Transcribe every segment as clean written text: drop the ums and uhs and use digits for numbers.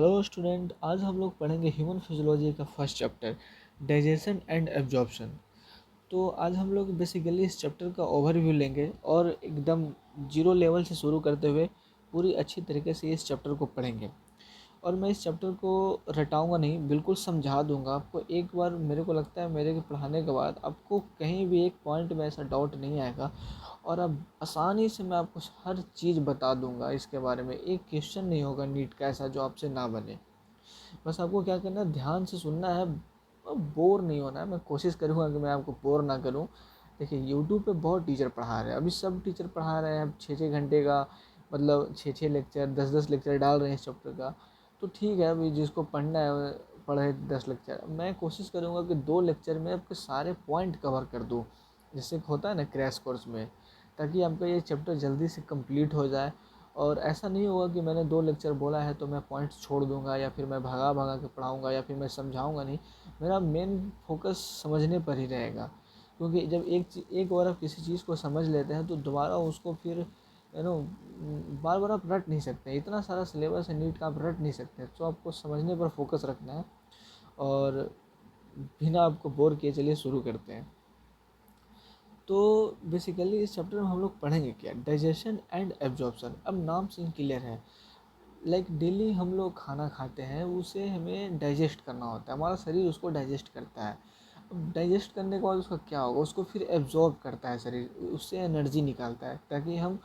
Hello student, आज हम लोग पढ़ेंगे ह्यूमन फिजियोलॉजी का first chapter digestion and absorption. तो आज हम लोग बेसिकली इस चैप्टर का ओवरव्यू लेंगे और एकदम जीरो लेवल से शुरू करते हुए पूरी अच्छी तरीके से इस चैप्टर को पढ़ेंगे। और मैं इस चैप्टर को रटाऊंगा नहीं, बिल्कुल समझा दूंगा आपको। एक बार मेरे को लगता है मेरे के पढ़ाने के बाद आपको कहीं भी एक पॉइंट में ऐसा डाउट नहीं आएगा और अब आसानी से मैं आपको हर चीज़ बता दूंगा इसके बारे में। एक क्वेश्चन नहीं होगा नीट का ऐसा जो आपसे ना बने। बस आपको क्या करना है, ध्यान से सुनना है, बोर नहीं होना है। मैं कोशिश करूँगा कि मैं आपको बोर ना करूँ। देखिए यूट्यूब पे बहुत टीचर पढ़ा रहे हैं, अभी सब टीचर पढ़ा रहे हैं। अब 6-6 घंटे का मतलब 6-6 लेक्चर 10-10 लेक्चर डाल रहे हैं इस चैप्टर का। तो ठीक है, अभी जिसको पढ़ना है पढ़े 10 लेक्चर। मैं कोशिश करूँगा कि 2 लेक्चर में आपके सारे पॉइंट कवर कर दूँ, जैसे होता है ना क्रैश कोर्स में, ताकि आपका ये चैप्टर जल्दी से कंप्लीट हो जाए। और ऐसा नहीं होगा कि मैंने 2 लेक्चर बोला है तो मैं पॉइंट्स छोड़ दूंगा या फिर मैं भगा भगा के पढ़ाऊँगा या फिर मैं समझाऊँगा नहीं। मेरा मेन फोकस समझने पर ही रहेगा, क्योंकि जब एक बार आप किसी चीज़ को समझ लेते हैं तो दोबारा उसको फिर बार बार आप रट नहीं सकते। इतना सारा सिलेबस है नीट का, आप रट नहीं सकते। तो आपको समझने पर फोकस रखना है। और बिना आपको बोर किए चलिए शुरू करते हैं। तो बेसिकली इस चैप्टर में हम लोग पढ़ेंगे क्या, डाइजेशन एंड एब्जॉर्प्शन। अब नाम से ही क्लियर है, लाइक डेली हम लोग खाना खाते हैं, उसे हमें डाइजेस्ट करना होता है, हमारा शरीर उसको डाइजेस्ट करता है। अब डाइजेस्ट करने के बाद उसका क्या होगा, उसको फिर एब्जॉर्ब करता है शरीर, उससे एनर्जी निकालता है ताकि हम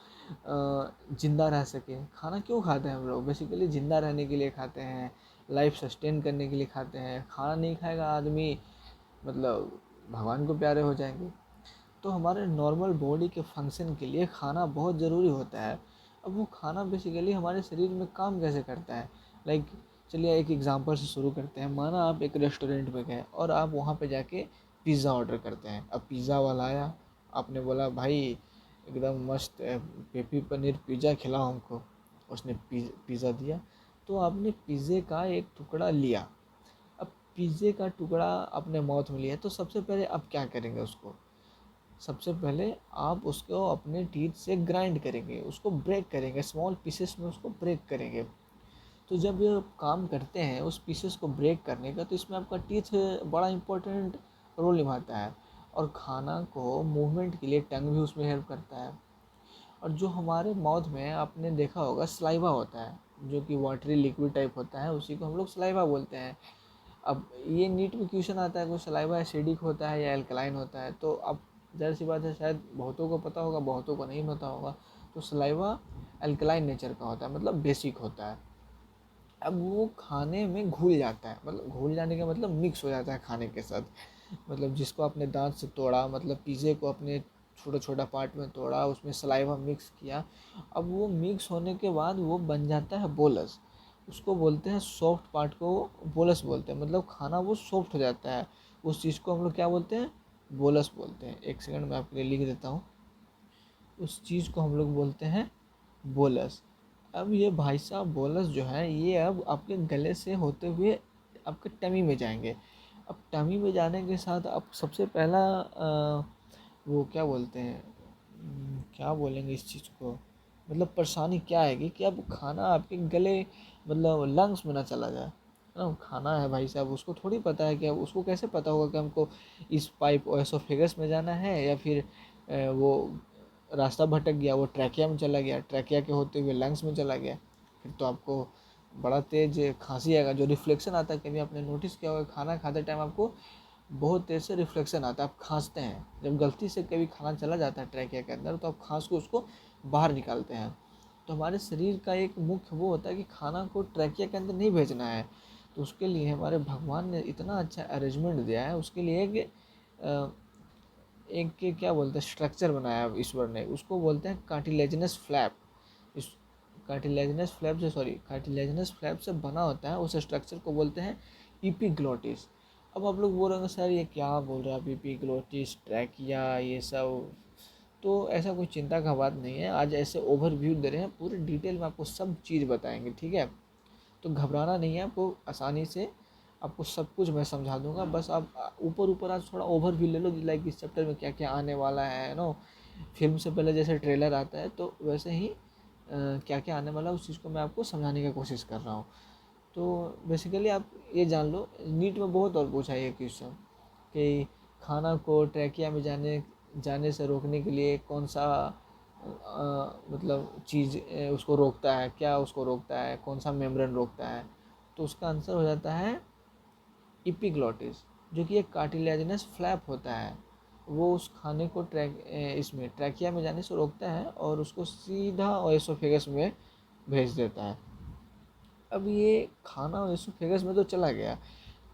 ज़िंदा रह सकें। खाना क्यों खाते हैं हम लोग, बेसिकली ज़िंदा रहने के लिए खाते हैं, लाइफ सस्टेन करने के लिए खाते हैं। खाना नहीं खाएगा आदमी मतलब भगवान को प्यारे हो जाएंगे। तो हमारे नॉर्मल बॉडी के फंक्शन के लिए खाना बहुत ज़रूरी होता है। अब वो खाना बेसिकली हमारे शरीर में काम कैसे करता है, लाइक चलिए एक एग्जांपल से शुरू करते हैं। माना आप एक रेस्टोरेंट में गए और आप वहाँ पे जाके पिज़्ज़ा ऑर्डर करते हैं। अब पिज़्ज़ा वाला आया, आपने बोला भाई एकदम मस्त पेपी पनीर पिज़्ज़ा खिलाओ हमको। उसने पिज़्ज़ा दिया, तो आपने पिज़्ज़े का एक टुकड़ा लिया। अब पिज़्ज़े का टुकड़ा अपने माउथ में लिया, तो सबसे पहले आप क्या करेंगे, उसको सबसे पहले आप उसको अपने टीथ से ग्राइंड करेंगे, उसको ब्रेक करेंगे, स्मॉल पीसेस में उसको ब्रेक करेंगे। तो जब ये काम करते हैं उस पीसेस को ब्रेक करने का, तो इसमें आपका टीथ बड़ा इंपॉर्टेंट रोल निभाता है। और खाना को मूवमेंट के लिए टंग भी उसमें हेल्प करता है। और जो हमारे माउथ में आपने देखा होगा सलाइवा होता है, जो कि वाटरी लिक्विड टाइप होता है, उसी को हम लोग सलाइवा बोलते हैं। अब ये नीट में क्वेश्चन आता है, कोई सलाइवा एसिडिक होता है या एल्कलाइन होता है, तो अब जाहिर सी बात है शायद बहुतों को पता होगा, बहुतों को नहीं पता होगा। तो सलाइवा अल्कलाइन नेचर का होता है, मतलब बेसिक होता है। अब वो खाने में घुल जाता है, मतलब घुल जाने का मतलब मिक्स हो जाता है खाने के साथ। मतलब जिसको आपने दांत से तोड़ा, मतलब पिज़्ज़े को अपने छोटा छोटा पार्ट में तोड़ा, उसमें सलाइवा मिक्स किया। अब वो मिक्स होने के बाद वो बन जाता है बोलस। उसको बोलते हैं सॉफ्ट पार्ट को बोलस बोलते हैं, मतलब खाना वो सॉफ्ट हो जाता है। उस चीज़ को हम लोग क्या बोलते हैं, बोलस बोलते हैं। एक सेकंड में आपके लिए लिख देता हूँ। उस चीज़ को हम लोग बोलते हैं बोलस। अब ये भाई साहब बोलस जो है, ये अब आपके गले से होते हुए आपके टमी में जाएंगे। अब टमी में जाने के साथ अब सबसे पहला वो क्या बोलते हैं, क्या बोलेंगे इस चीज़ को, मतलब परेशानी क्या आएगी कि अब खाना आपके गले मतलब लंग्स में ना चला जाए, है ना। खाना है भाई साहब, उसको थोड़ी पता है कि अब उसको कैसे पता होगा कि हमको इस पाइप एसोफेगस में जाना है या फिर वो रास्ता भटक गया, वो ट्रैकिया में चला गया, ट्रैकिया के होते हुए लंग्स में चला गया। फिर तो आपको बड़ा तेज खांसी आएगा। जो रिफ्लेक्शन आता है, कभी आपने नोटिस किया होगा खाना खाते टाइम आपको बहुत तेज से रिफ्लेक्शन आता है, आप खांसते हैं। जब गलती से कभी खाना चला जाता है ट्रैकिया के अंदर, तो आप खांस को उसको बाहर निकालते हैं। तो हमारे शरीर का एक मुख्य वो होता है कि खाना को ट्रैकिया के अंदर नहीं भेजना है। तो उसके लिए हमारे भगवान ने इतना अच्छा अरेंजमेंट दिया है, उसके लिए एक के क्या बोलते हैं स्ट्रक्चर बनाया ईश्वर ने, उसको बोलते हैं कार्टिलेजिनस फ्लैप। इस कार्टिलेजिनस फ्लैप से बना होता है, उस स्ट्रक्चर को बोलते हैं इपीग्लोटिस। अब आप लोग बोल रहे हैं सर ये क्या बोल रहे हैं आप, इपीग्लोटिस ट्रैकिया ये सब। तो ऐसा कोई चिंता का बात नहीं है, आज ऐसे ओवरव्यू दे रहे हैं, पूरे डिटेल में आपको सब चीज़ बताएंगे, ठीक है। तो घबराना नहीं है आपको, आसानी से आपको सब कुछ मैं समझा दूंगा। बस आप ऊपर ऊपर आज थोड़ा ओवरव्यू ले लो, लाइक इस चैप्टर में क्या क्या आने वाला है नो। फिल्म से पहले जैसे ट्रेलर आता है, तो वैसे ही क्या क्या आने वाला है उस चीज़ को मैं आपको समझाने की कोशिश कर रहा हूँ। तो बेसिकली आप ये जान लो, नीट में बहुत और पूछा है ये क्वेश्चन कि खाना को ट्रैकिया में जाने से रोकने के लिए कौन सा मतलब चीज़ उसको रोकता है, क्या उसको रोकता है, कौन सा मेम्ब्रेन रोकता है। तो उसका आंसर हो जाता है इपिग्लॉटिस, जो कि एक कार्टिलेजिनस फ्लैप होता है। वो उस खाने को इसमें ट्रैकिया में जाने से रोकता है और उसको सीधा ओएसोफेगस में भेज देता है। अब ये खाना ओएसोफेगस में तो चला गया,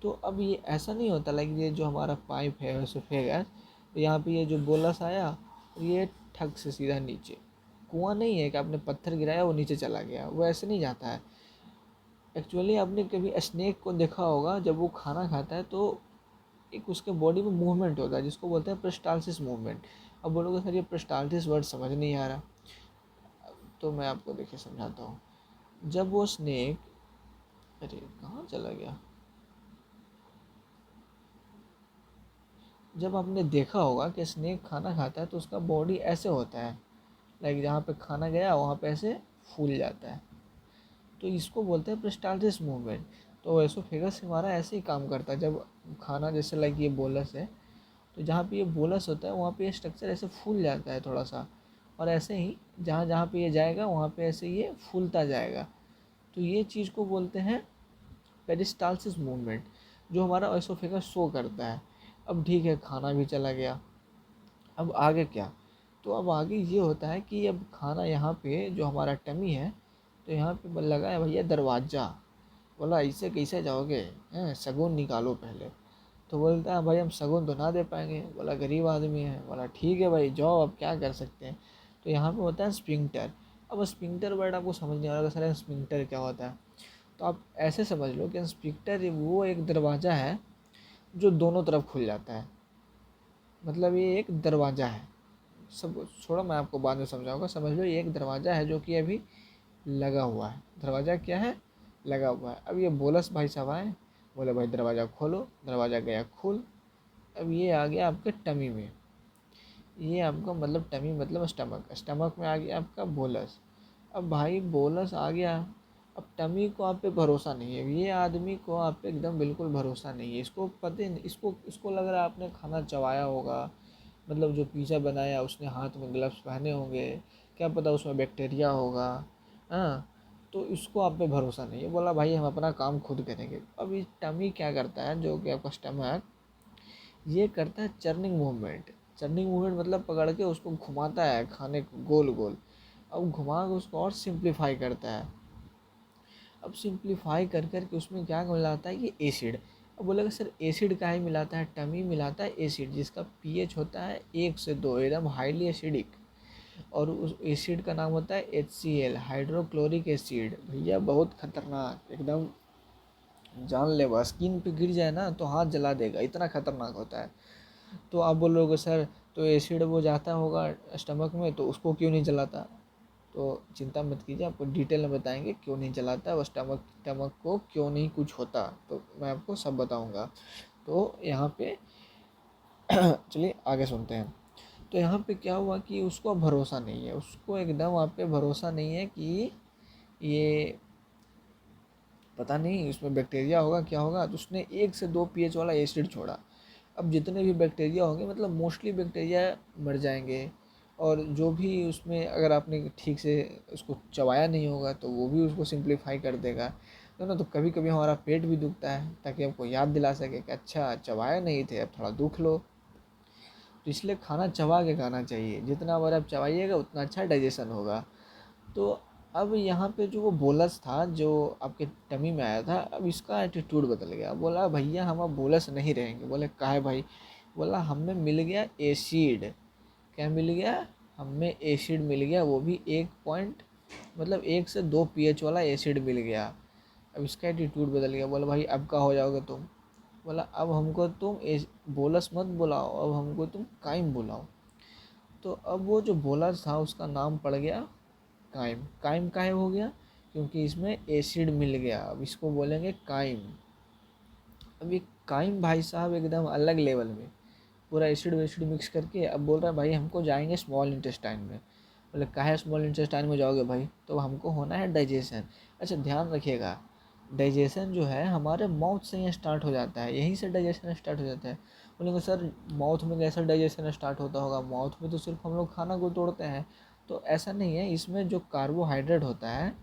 तो अब ये ऐसा नहीं होता लाइक ये जो हमारा पाइप है ओएसोफेगस, तो यहाँ पे ये जो बोलस आया और ये ठग से सीधा नीचे, कुआं नहीं है कि आपने पत्थर गिराया वो नीचे चला गया, वो ऐसे नहीं जाता है। एक्चुअली आपने कभी स्नेक को देखा होगा, जब वो खाना खाता है तो एक उसके बॉडी में मूवमेंट होता है जिसको बोलते हैं पेरिस्टाल्सिस मूवमेंट। अब बोलोगे सर ये पेरिस्टाल्सिस वर्ड समझ नहीं आ रहा, तो मैं आपको देखिए समझाता हूँ। जब वो स्नेक, अरे कहाँ चला गया, जब आपने देखा होगा कि स्नेक खाना खाता है तो उसका बॉडी ऐसे होता है, लाइक जहाँ पे खाना गया वहाँ पे ऐसे फूल जाता है, तो इसको बोलते हैं पेरिस्टाल्सिस मूवमेंट। तो एसोफेगस हमारा ऐसे ही काम करता है, जब खाना जैसे लाइक ये बोलस है, तो जहाँ पे ये बोलस होता है वहाँ पे ये स्ट्रक्चर ऐसे फूल जाता है थोड़ा सा, और ऐसे ही जहाँ जहाँ पे ये जाएगा वहाँ पे ऐसे ये फूलता जाएगा। तो ये चीज़ को बोलते हैं पेरिस्टाल्सिस मूवमेंट, जो हमारा एसोफेगस शो करता है। अब ठीक है, खाना भी चला गया, अब आगे क्या, तो अब आगे ये होता है कि अब खाना यहाँ पे जो हमारा टमी है, तो यहाँ पे लगा है भैया दरवाज़ा। बोला ऐसे कैसे जाओगे, हैं शगुन निकालो पहले। तो बोलता है भाई हम शगुन तो ना दे पाएंगे। बोला गरीब आदमी है। बोला ठीक है भाई जाओ, अब क्या कर सकते हैं। तो यहाँ पे होता है स्पिंक्टर। अब स्पिंक्टर वर्ड आपको समझ नहीं आ रहा सर स्पिंक्टर क्या होता है, तो आप ऐसे समझ लो कि स्पिंक्टर वो एक दरवाज़ा है जो दोनों तरफ खुल जाता है, मतलब ये एक दरवाज़ा है। सब छोड़ो, मैं आपको बाद में समझाऊंगा, समझ लो ये एक दरवाज़ा है जो कि अभी लगा हुआ है। दरवाज़ा क्या है, लगा हुआ है। अब ये बोलस भाई साहब आए, बोले भाई दरवाज़ा खोलो, दरवाज़ा गया खुल। अब ये आ गया आपके टमी में, ये आपका मतलब टमी मतलब स्टमक, स्टमक में आ गया आपका बोलस। अब भाई बोलस आ गया, अब टमी को आप पे भरोसा नहीं है, ये आदमी को आप पे एकदम बिल्कुल भरोसा नहीं है। इसको पता नहीं, इसको लग रहा है आपने खाना चबाया होगा, मतलब जो पिज़्ज़ा बनाया उसने हाथ में ग्लव्स पहने होंगे, क्या पता उसमें बैक्टीरिया होगा। हाँ, तो इसको आप पे भरोसा नहीं है। बोला भाई हम अपना काम खुद करेंगे। अब ये टमी क्या करता है, जो कि आपका स्टमक, ये करता है चर्निंग मूवमेंट। चर्निंग मूवमेंट मतलब पकड़ के उसको घुमाता है खाने को गोल गोल। अब घुमा के उसको और सिंप्लीफाई करता है। अब सिंप्लीफाई कर कर के उसमें क्या मिलाता है कि एसिड। अब बोलेगा सर एसिड का ही मिलाता है, टमी मिलाता है एसिड जिसका पीएच होता है 1 से 2, एकदम हाईली एसिडिक। और उस एसिड का नाम होता है HCl, हाइड्रोक्लोरिक एसिड। भैया बहुत खतरनाक, एकदम जानलेवा, स्किन पे गिर जाए ना तो हाथ जला देगा, इतना खतरनाक होता है। तो आप बोलोगे सर तो एसिड वो जाता होगा स्टमक में तो उसको क्यों नहीं जलाता, तो चिंता मत कीजिए, आपको डिटेल में बताएंगे क्यों नहीं जलाता, वो स्टमक स्टमक को क्यों नहीं कुछ होता, तो मैं आपको सब बताऊंगा। तो यहाँ पे चलिए आगे सुनते हैं। तो यहाँ पे क्या हुआ कि उसको भरोसा नहीं है, उसको एकदम आप पे भरोसा नहीं है कि ये पता नहीं उसमें बैक्टीरिया होगा क्या होगा, तो उसने 1 से 2 pH वाला एसिड छोड़ा। अब जितने भी बैक्टीरिया होंगे मतलब मोस्टली बैक्टीरिया मर जाएंगे, और जो भी उसमें अगर आपने ठीक से उसको चबाया नहीं होगा तो वो भी उसको सिंप्लीफाई कर देगा। तो ना, तो कभी कभी हमारा पेट भी दुखता है ताकि आपको याद दिला सके कि अच्छा चबाया नहीं थे, अब थोड़ा दुख लो। तो इसलिए खाना चबा के खाना चाहिए, जितना बार आप चबाइएगा उतना अच्छा डाइजेशन होगा। तो अब यहाँ पे जो वो बोलस था जो आपके टमी में आया था, अब इसका एटीट्यूड बदल गया। बोला भैया हम अब बोलस नहीं रहेंगे। बोले काहे भाई। बोला हमें मिल गया एसिड। क्या मिल गया, हमें एसिड मिल गया, वो भी 1 पॉइंट मतलब 1 से 2 pH वाला एसिड मिल गया। अब इसका एटीट्यूड बदल गया। बोला भाई अब क्या हो जाओगे तुम। बोला अब हमको तुम बोलस मत बुलाओ, अब हमको तुम काइम बुलाओ। तो अब वो जो बोलस था उसका नाम पड़ गया काइम। काइम काहे हो गया, क्योंकि इसमें एसिड मिल गया, अब इसको बोलेंगे काइम। अब ये काइम भाई साहब एकदम अलग लेवल में पूरा एसिड वेसिड मिक्स करके अब बोल रहा है भाई हमको जाएंगे स्मॉल इंटेस्टाइन में। बोले काहे स्मॉल इंटेस्टाइन में जाओगे भाई, तो हमको होना है डाइजेशन। अच्छा ध्यान रखिएगा, डाइजेशन जो है हमारे माउथ से ही स्टार्ट हो जाता है, यहीं से डाइजेशन स्टार्ट हो जाता है। बोलेंगे सर माउथ में कैसा डाइजेशन स्टार्ट होता होगा, माउथ में तो सिर्फ हम लोग खाना को तोड़ते हैं। तो ऐसा नहीं है, इसमें जो कार्बोहाइड्रेट होता है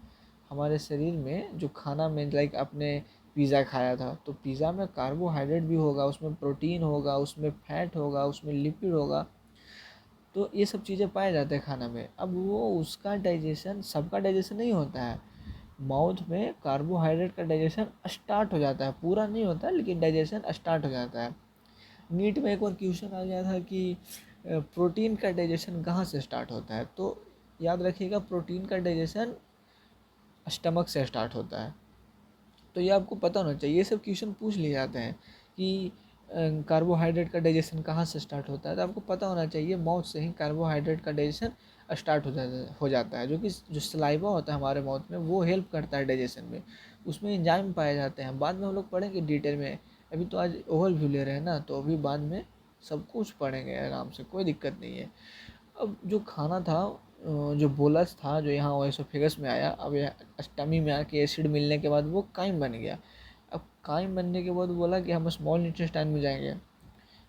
हमारे शरीर में, जो खाना में लाइक आपने पिज़्ज़ा खाया था तो पिज़्ज़ा में कार्बोहाइड्रेट भी होगा, उसमें प्रोटीन होगा, उसमें फैट होगा, उसमें लिपिड होगा। तो ये सब चीज़ें पाए जाते हैं खाना में। अब वो उसका डाइजेशन, सबका डाइजेशन नहीं होता है। माउथ में कार्बोहाइड्रेट का डाइजेशन स्टार्ट हो जाता है, पूरा नहीं होता है लेकिन डाइजेशन स्टार्ट हो जाता है। नीट में एक बार क्वेश्चन आ गया था कि प्रोटीन का डाइजेशन कहाँ से स्टार्ट होता है, तो याद रखिएगा प्रोटीन का डाइजेशन स्टमक से स्टार्ट होता है। तो ये आपको पता होना चाहिए, ये सब क्वेश्चन पूछ लिए जाते हैं कि कार्बोहाइड्रेट का डाइजेशन कहाँ से स्टार्ट होता है, तो आपको पता होना चाहिए माउथ से ही कार्बोहाइड्रेट का डाइजेशन स्टार्ट हो जाता है। जो कि जो सलाइवा होता है हमारे माउथ में वो हेल्प करता है डाइजेशन में, उसमें एंजाइम पाए जाते हैं। बाद में हम लोग पढ़ेंगे डिटेल में, अभी तो आज ओवरव्यू ले रहे हैं ना, तो अभी बाद में सब कुछ पढ़ेंगे आराम से, कोई दिक्कत नहीं है। अब जो खाना था, जो बोलस था जो यहाँ ओएसोफेगस में आया, अब यह स्टमी में आके एसिड मिलने के बाद वो काइम बन गया। अब काइम बनने के बाद बोला कि हम स्मॉल इंटेस्टाइन में जाएंगे।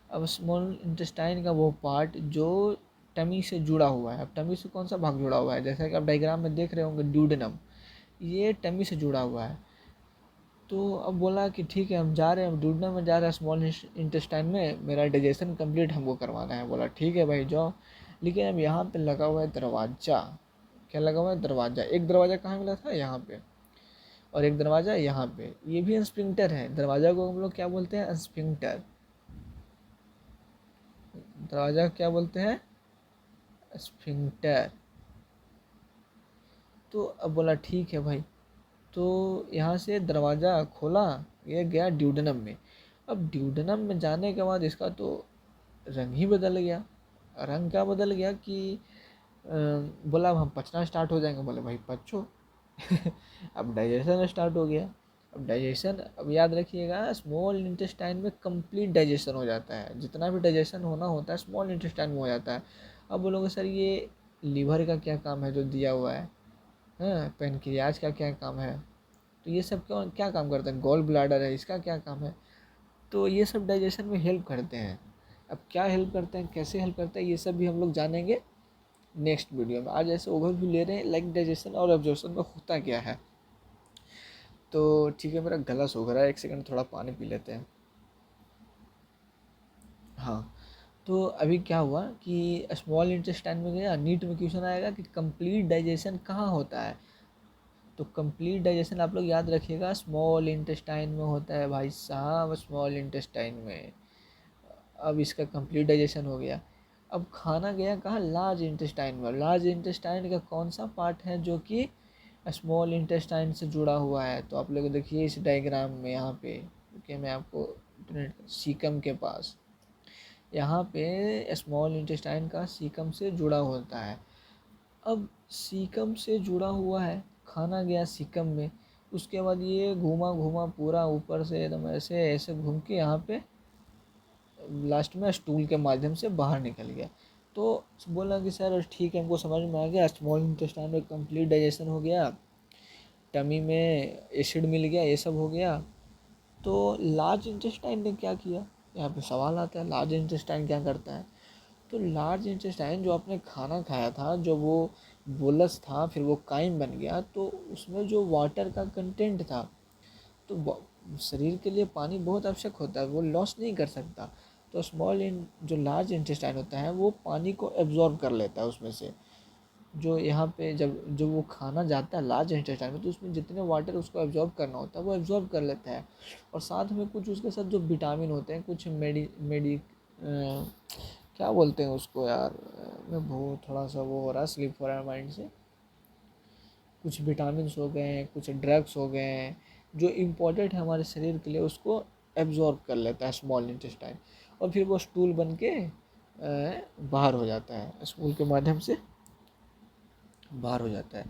अब स्मॉल इंटेस्टाइन का वो पार्ट जो टमी से जुड़ा हुआ है, अब टमी से कौन सा भाग जुड़ा हुआ है, जैसा कि आप डायग्राम में देख रहे होंगे ड्यूडेनम, ये टमी से जुड़ा हुआ है। तो अब बोला कि ठीक है हम जा रहे हैं, हम ड्यूडेनम में जा रहे हैं, स्मॉल इंटेस्टाइन में मेरा डाइजेशन कंप्लीट हमको करवाना है। बोला ठीक है भाई जाओ, लेकिन अब यहाँ पे लगा हुआ है दरवाज़ा। क्या लगा हुआ है, दरवाज़ा। एक दरवाज़ा कहाँ मिला था, यहाँ पे, और एक दरवाज़ा यहाँ पे, ये भी स्फिंक्टर है। दरवाज़ा को हम लोग क्या बोलते हैं, स्फिंक्टर। दरवाज़ा क्या बोलते हैं, स्फिंक्टर। तो अब बोला ठीक है भाई, तो यहाँ से दरवाज़ा खोला, ये गया ड्यूडेनम में। अब ड्यूडेनम में जाने के बाद इसका तो रंग ही बदल गया। रंग क्या बदल गया कि बोला अब हम पचना स्टार्ट हो जाएंगे। बोले भाई पचो। अब डाइजेशन स्टार्ट हो गया। अब डाइजेशन, अब याद रखिएगा स्मॉल इंटेस्टाइन में कंप्लीट डाइजेशन हो जाता है, जितना भी डाइजेशन होना होता है स्मॉल इंटेस्टाइन में हो जाता है। अब बोलोगे सर ये लीवर का क्या काम है जो दिया हुआ है, हाँ पेनक्रियाज का क्या काम है, तो ये सब क्यों क्या काम करते हैं, गॉल ब्लाडर है इसका क्या काम है, तो ये सब डाइजेशन में हेल्प करते हैं। अब क्या हेल्प करते हैं, कैसे हेल्प करते हैं, ये सब भी हम लोग जानेंगे नेक्स्ट वीडियो में। आज ऐसे ओवरव्यू ले रहे हैं लाइक डाइजेशन और एब्जॉर्प्शन में होता क्या है। तो ठीक है, मेरा गला सूख रहा है, एक सेकंड थोड़ा पानी पी लेते हैं। हाँ, तो अभी क्या हुआ कि स्मॉल इंटेस्टाइन में गया, नीट में क्वेश्चन आएगा कि कंप्लीट डाइजेशन कहाँ होता है। तो कंप्लीट डाइजेशन आप लोग याद रखिएगा स्मॉल इंटेस्टाइन में होता है भाई साहब, स्मॉल इंटेस्टाइन में। अब इसका कंप्लीट डाइजेशन हो गया। अब खाना गया कहाँ, लार्ज इंटेस्टाइन में। लार्ज इंटेस्टाइन का कौन सा पार्ट है जो कि स्मॉल इंटेस्टाइन से जुड़ा हुआ है, तो आप लोग देखिए इस डायग्राम में, यहाँ पे कि मैं आपको सीकम के पास, यहाँ पे स्मॉल इंटेस्टाइन का सीकम से जुड़ा होता है। अब सीकम से जुड़ा हुआ है, खाना गया सीकम में, उसके बाद ये घूमा घूमा पूरा ऊपर से एकदम ऐसे ऐसे घूम के यहाँ पे लास्ट में स्टूल के माध्यम से बाहर निकल गया। तो बोला कि सर ठीक है हमको समझ में आ गया, स्मॉल इंटेस्टाइन में कंप्लीट डाइजेशन हो गया, टमी में एसिड मिल गया, ये सब हो गया। तो लार्ज इंटेस्टाइन ने क्या किया, यहाँ पे सवाल आता है लार्ज इंटेस्टाइन क्या करता है। तो लार्ज इंटेस्टाइन जो आपने खाना खाया था, जो वो बोलस था फिर वो काइम बन गया, तो उसमें जो वाटर का कंटेंट था, तो शरीर के लिए पानी बहुत आवश्यक होता है, वो लॉस नहीं कर सकता। तो जो लार्ज इंटेस्टाइन होता है वो पानी को एब्जॉर्ब कर लेता है उसमें से। जो यहाँ पे जब वो खाना जाता है लार्ज इंटेस्टाइन में, तो उसमें जितने वाटर उसको एब्जॉर्ब करना होता है वो एब्जॉर्ब कर लेता है। और साथ में कुछ उसके साथ जो विटामिन होते हैं, कुछ क्या बोलते हैं उसको यार, मैं बहुत थोड़ा सा वो हो रहा है, स्लिप हो रहा है माइंड से। कुछ विटामिन हो गए हैं, कुछ ड्रग्स हो गए हैं, जो इम्पोर्टेंट है हमारे शरीर के लिए, उसको एब्जॉर्ब कर लेता है स्मॉल इंटेस्टाइन, और फिर वो स्टूल बन के बाहर हो जाता है, स्टूल के माध्यम से बाहर हो जाता है।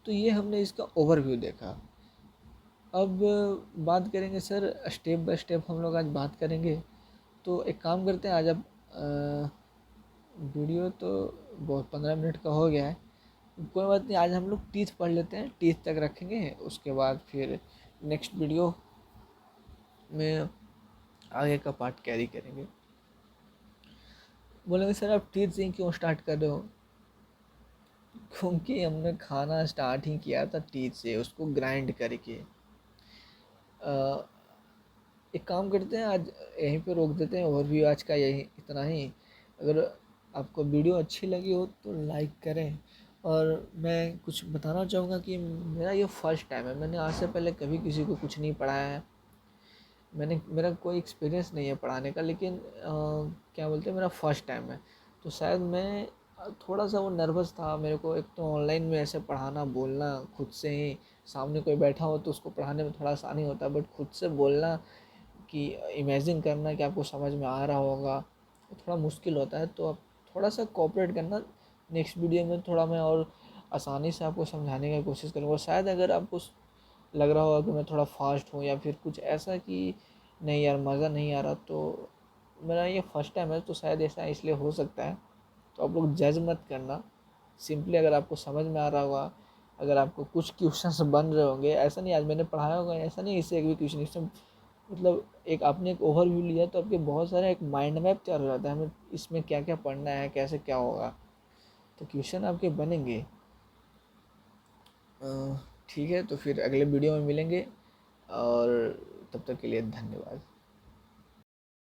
तो ये हमने इसका ओवरव्यू देखा। अब बात करेंगे सर, स्टेप बाय स्टेप हम लोग आज बात करेंगे। तो एक काम करते हैं, आज अब वीडियो तो बहुत 15 मिनट का हो गया है, कोई बात नहीं, आज हम लोग टीथ पढ़ लेते हैं, टीथ तक रखेंगे, उसके बाद फिर नेक्स्ट वीडियो में आगे का पार्ट कैरी करेंगे। बोलेंगे सर आप टीथ से क्यों स्टार्ट कर रहे हो? क्योंकि हमने खाना स्टार्ट ही किया था टीथ से, उसको ग्राइंड करके। एक काम करते हैं, आज यहीं पे रोक देते हैं ओवरव्यू आज का, यही इतना ही। अगर आपको वीडियो अच्छी लगी हो तो लाइक करें। और मैं कुछ बताना चाहूँगा कि मेरा ये फर्स्ट टाइम है, मैंने आज से पहले कभी किसी को कुछ नहीं पढ़ाया है। मेरा कोई एक्सपीरियंस नहीं है पढ़ाने का, लेकिन क्या बोलते हैं, मेरा फर्स्ट टाइम है। तो शायद मैं थोड़ा सा वो नर्वस था। मेरे को एक तो ऑनलाइन में ऐसे पढ़ाना बोलना खुद से ही, सामने कोई बैठा हो तो उसको पढ़ाने में थोड़ा आसानी होता है, बट खुद से बोलना कि इमेजिन करना कि आपको समझ में आ रहा होगा, वो थोड़ा मुश्किल होता है। तो आप थोड़ा सा कोऑपरेट करना। नेक्स्ट वीडियो में थोड़ा मैं और आसानी से आपको समझाने की कोशिश करूँगा। शायद अगर आपको लग रहा होगा कि मैं थोड़ा फास्ट हूँ या फिर कुछ ऐसा कि नहीं यार मज़ा नहीं आ रहा, तो मेरा ये फर्स्ट टाइम है तो शायद ऐसा इसलिए हो सकता है। तो आप लोग जज मत करना। सिंपली अगर आपको समझ में आ रहा होगा, अगर आपको कुछ क्वेश्चंस बन रहे होंगे, ऐसा नहीं आज मैंने पढ़ाया होगा ऐसा नहीं इससे एक भी क्वेश्चन, इससे मतलब एक आपने एक ओवरव्यू लिया तो आपके बहुत सारे एक माइंड मैप तैयार हो जाता है, हमें इसमें क्या क्या पढ़ना है, कैसे क्या होगा, तो क्वेश्चन आपके बनेंगे। ठीक है, तो फिर अगले वीडियो में मिलेंगे, और तब तक के लिए धन्यवाद।